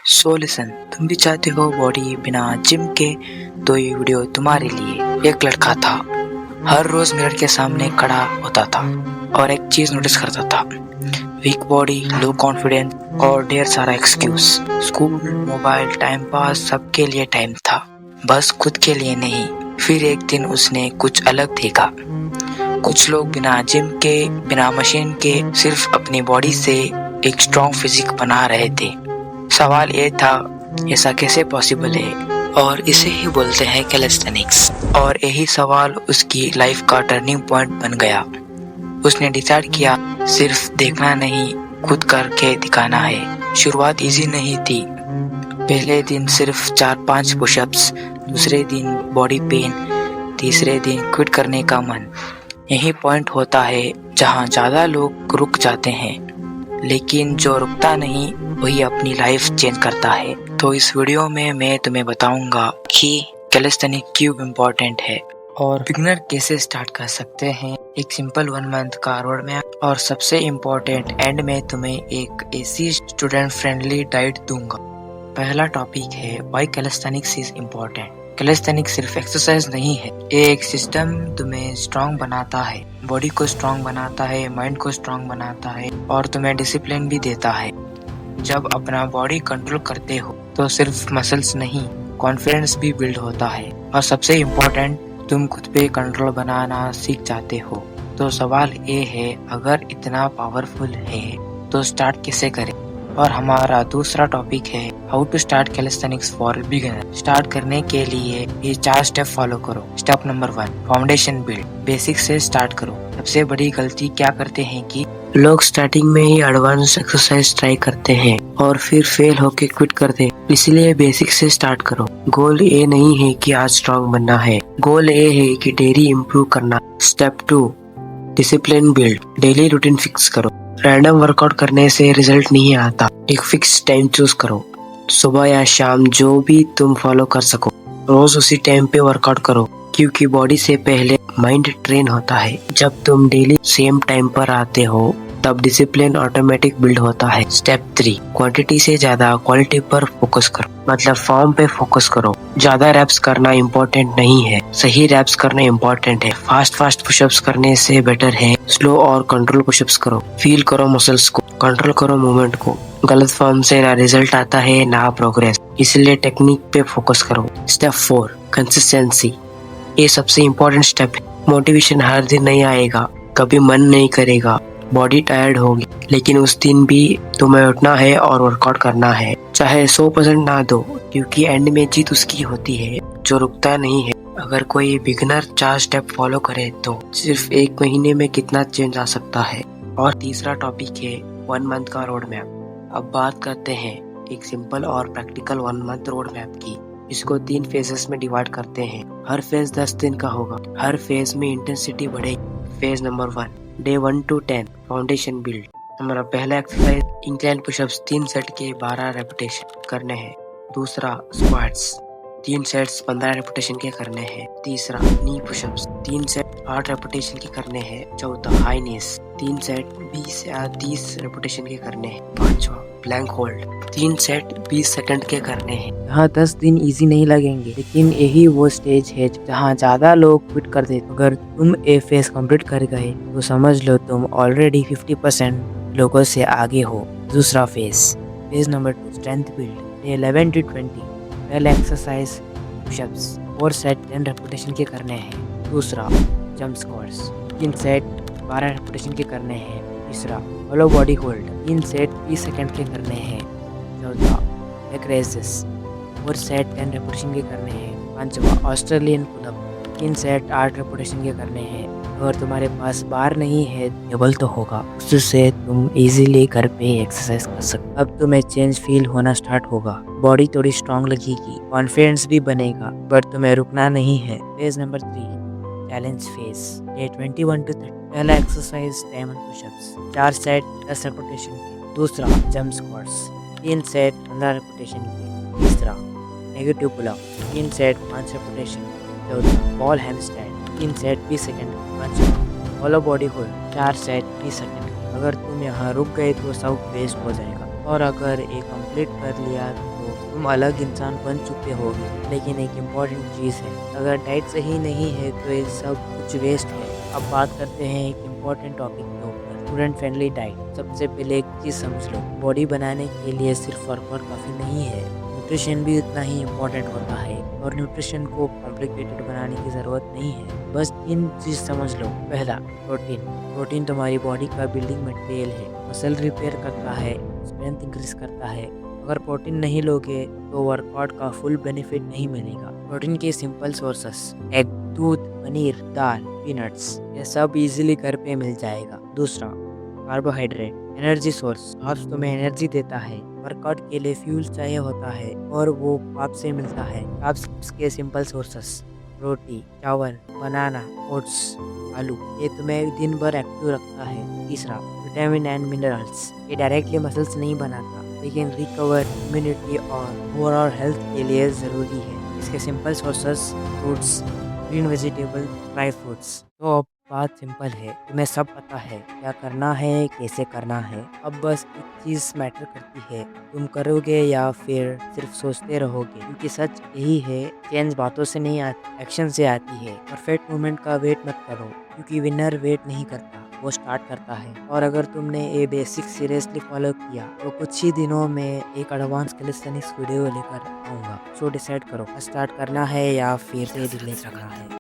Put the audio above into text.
So listen, तुम भी चाहते हो बॉडी बिना जिम के? तो ये वीडियो तुम्हारे लिए। एक लड़का था, हर रोज मिरर के सामने खड़ा होता था और एक चीज नोटिस करता था, वीक बॉडी, लो कॉन्फिडेंस और ढेर सारा excuse. School, mobile, time pass, सबके लिए टाइम था, बस खुद के लिए नहीं। फिर एक दिन उसने कुछ अलग देखा। कुछ लोग बिना जिम के, बिना मशीन के, सिर्फ अपनी बॉडी से एक स्ट्रॉन्ग फिजिक बना रहे थे। सवाल ये था, ऐसा कैसे पॉसिबल है? और इसे ही बोलते हैं कैलिस्थेनिक्स। और यही सवाल उसकी लाइफ का टर्निंग पॉइंट बन गया। उसने डिसाइड किया, सिर्फ देखना नहीं, खुद करके दिखाना है। शुरुआत इजी नहीं थी। पहले दिन सिर्फ 4-5 पुशअप्स, दूसरे दिन बॉडी पेन, तीसरे दिन क्विट करने का मन। यही पॉइंट होता है जहाँ ज्यादा लोग रुक जाते हैं, लेकिन जो रुकता नहीं वही अपनी लाइफ चेंज करता है। तो इस वीडियो में मैं तुम्हें बताऊंगा कि कैलिस्थेनिक्स क्यों इम्पोर्टेंट है और बिगिनर कैसे स्टार्ट कर सकते हैं, एक सिंपल 1 मंथ का रोड मैप, और सबसे इम्पोर्टेंट एंड में तुम्हें एक ऐसी स्टूडेंट फ्रेंडली डाइट दूंगा। पहला टॉपिक है why calisthenics is important. Calisthenics सिर्फ एक्सरसाइज नहीं है, ये एक सिस्टम तुम्हें स्ट्रांग बनाता है, बॉडी को स्ट्रांग बनाता है, माइंड को स्ट्रांग बनाता है और तुम्हें डिसिप्लिन भी देता है। जब अपना बॉडी कंट्रोल करते हो तो सिर्फ मसल्स नहीं, कॉन्फिडेंस भी बिल्ड होता है। और सबसे इम्पोर्टेंट, तुम खुद पे कंट्रोल बनाना सीख जाते हो। तो सवाल ये है, अगर इतना पावरफुल है तो स्टार्ट कैसे करें? और हमारा दूसरा टॉपिक है how to start calisthenics for beginner. Start करने के लिए ये 4 स्टेप फॉलो करो। Step number 1, foundation build. Basic से स्टार्ट करो। सबसे बड़ी गलती क्या करते हैं कि लोग स्टार्टिंग में ही एडवांस एक्सरसाइज ट्राई करते हैं और फिर फेल होके क्विट करते हैं। इसलिए बेसिक से स्टार्ट करो। गोल ये नहीं है कि आज स्ट्रांग बनना है, गोल ये है कि डेली इम्प्रूव करना। Step 2, discipline build. Daily routine fix करो। रैंडम वर्कआउट करने से रिजल्ट नहीं आता, एक फिक्स टाइम चूज करो, सुबह या शाम, जो भी तुम फॉलो कर सको। रोज उसी टाइम पे वर्कआउट करो, क्योंकि बॉडी से पहले माइंड ट्रेन होता है। जब तुम डेली सेम टाइम पर आते हो तब डिसिप्लिन ऑटोमेटिक बिल्ड होता है। स्टेप 3, क्वांटिटी से ज्यादा क्वालिटी पर फोकस करो, मतलब फॉर्म पे फोकस करो। ज्यादा रैप्स करना इम्पोर्टेंट नहीं है, सही रैप्स करना इम्पोर्टेंट है। फास्ट पुशअप्स करने से बेटर है स्लो और कंट्रोल पुशअप्स करो। फील करो मसल्स को, कंट्रोल करो मूवमेंट को। गलत फॉर्म से ना रिजल्ट आता है ना प्रोग्रेस, इसलिए टेक्निक पे फोकस करो। Step 4, consistency. ये सबसे इम्पोर्टेंट स्टेप है। मोटिवेशन हर दिन नहीं आएगा, कभी मन नहीं करेगा, बॉडी टायर्ड होगी, लेकिन उस दिन भी तुम्हें उठना है और वर्कआउट करना है, चाहे 100% ना दो, क्योंकि एंड में जीत उसकी होती है जो रुकता नहीं है। अगर कोई बिगिनर 4 स्टेप फॉलो करे तो सिर्फ 1 महीने में कितना चेंज आ सकता है। और तीसरा टॉपिक है 1 मंथ का रोड मैप। अब बात करते हैं एक सिंपल और प्रैक्टिकल 1 मंथ रोड मैप की। इसको 3 फेजेस में डिवाइड करते हैं। हर फेज 10 दिन का होगा, हर फेज में इंटेंसिटी बढ़ेगी। Phase number 1, day 1 to 10, foundation build. हमारा पहला एक्सरसाइज इंक्लाइन पुशअप्स 3 सेट के 12 रेपिटेशन करने हैं। दूसरा स्क्वाट्स 3 सेट्स 15 रेपिटेशन के करने हैं। तीसरा नी पुशअप्स 3 सेट 8 रेपिटेशन के करने हैं। चौथा हाई नीस 3 सेट 20 या 30 रेपिटेशन के करने हैं। पांचवा प्लैंक होल्ड 3 सेट 20 सेकंड के करने हैं। यहाँ 10 दिन इजी नहीं लगेंगे, लेकिन यही वो स्टेज है जहाँ ज्यादा लोग क्विट कर देते। अगर तुम ये फेज कंप्लीट कर गए तो समझ लो तुम ऑलरेडी 50% लोगों से आगे हो। दूसरा phase number 2, strength build. Day 11 to 20, पहले एक्सरसाइज पुशअप्स 4 सेट 10 रेपिटेशन के करने हैं। दूसरा जंप स्क्वाट्स 3 सेट 12 रेपिटेशन के करने हैं। तीसरा होलो बॉडी होल्ड 3 सेट 20 सेकंड के करने हैं। चौथा लेग रेजेस 4 सेट 10 रेपिटेशन के करने हैं। पांचवा ऑस्ट्रेलियन पुलअप 3 सेट 8 रेपिटेशन के करने हैं। अगर तुम्हारे पास बार नहीं है, टेबल तो होगा, उससे तुम इजीली घर पे एक्सरसाइज कर सकते। अब तुम्हें चेंज फील होना स्टार्ट होगा, बॉडी थोड़ी स्ट्रांग लगेगी, कॉन्फिडेंस भी बनेगा, बट तुम्हें रुकना नहीं है। Phase number 3, challenge phase. Day 21 to 30, पहला exercise diamond pushups 4 set 10 repetition के। दूसरा जंप स्क्वाट्स 3 सेट 15 रेपिटेशन के। तीसरा नेगेटिव पुलअप 3 सेट 5 रेपिटेशन के। चौथा बॉल हैंडस्टैंड 3 सेट 20 सेकंड। पांचवा होलो बॉडी होल्ड 4 सेट 20 सेकंड। अगर तुम यहाँ रुक गए तो सब वेस्ट हो जाएगा, और अगर ये कंप्लीट कर लिया तो तुम अलग इंसान बन चुके होगे। लेकिन एक इम्पॉर्टेंट चीज़ है, अगर डाइट सही नहीं है तो ये सब कुछ वेस्ट है। अब बात करते हैं एक इम्पॉर्टेंट टॉपिक के ऊपर, स्टूडेंट फ्रेंडली डाइट। सबसे पहले एक चीज़ समझ लो, बॉडी बनाने के लिए सिर्फ वर्कआउट काफ़ी नहीं है, न्यूट्रिशन भी उतना ही इम्पोर्टेंट होता है। और न्यूट्रिशन को कॉम्प्लिकेटेड बनाने की ज़रूरत नहीं है, बस 3 चीज़ समझ लो। पहला, प्रोटीन। प्रोटीन तुम्हारी बॉडी का बिल्डिंग मटेरियल है, मसल रिपेयर करता है, स्ट्रेंथ इंक्रीज करता है। अगर प्रोटीन नहीं लोगे तो वर्कआउट का फुल बेनिफिट नहीं मिलेगा। प्रोटीन के सिंपल सोर्सेस, एग, दूध, पनीर, दाल, पीनट्स, ये सब इजीली घर पे मिल जाएगा। दूसरा, कार्बोहाइड्रेट, एनर्जी सोर्स। कार्ब्स तुम्हें एनर्जी देता है, वर्कआउट के लिए फ्यूल चाहिए होता है और वो कार्ब से मिलता है। कार्ब्स के सिंपल सोर्सेस, रोटी, चावल, बनाना, ओट्स, आलू, ये तुम्हें दिन भर एक्टिव रखता है। तीसरा, विटामिन एंड मिनरल्स। ये डायरेक्टली मसल्स नहीं बनाता, लेकिन रिकवर, इम्यूनिटी और ओवरऑल हेल्थ के लिए ज़रूरी है। इसके simple sources, fruits, green vegetable, dry fruits. तो अब बात सिंपल है, तुम्हें सब पता है क्या करना है, कैसे करना है। अब बस एक चीज़ मैटर करती है, तुम करोगे या फिर सिर्फ सोचते रहोगे। क्योंकि सच यही है, चेंज बातों से नहीं आती, एक्शन से आती है। परफेक्ट मोमेंट का वेट मत करो, क्योंकि विनर वेट नहीं करता, वो स्टार्ट करता है। और अगर तुमने ये बेसिक सीरियसली फॉलो किया तो कुछ ही दिनों में एक एडवांस कैलिस्थेनिक्स वीडियो लेकर आऊँगा। सो डिसाइड करो, स्टार्ट करना है या फिर से डिले करना है।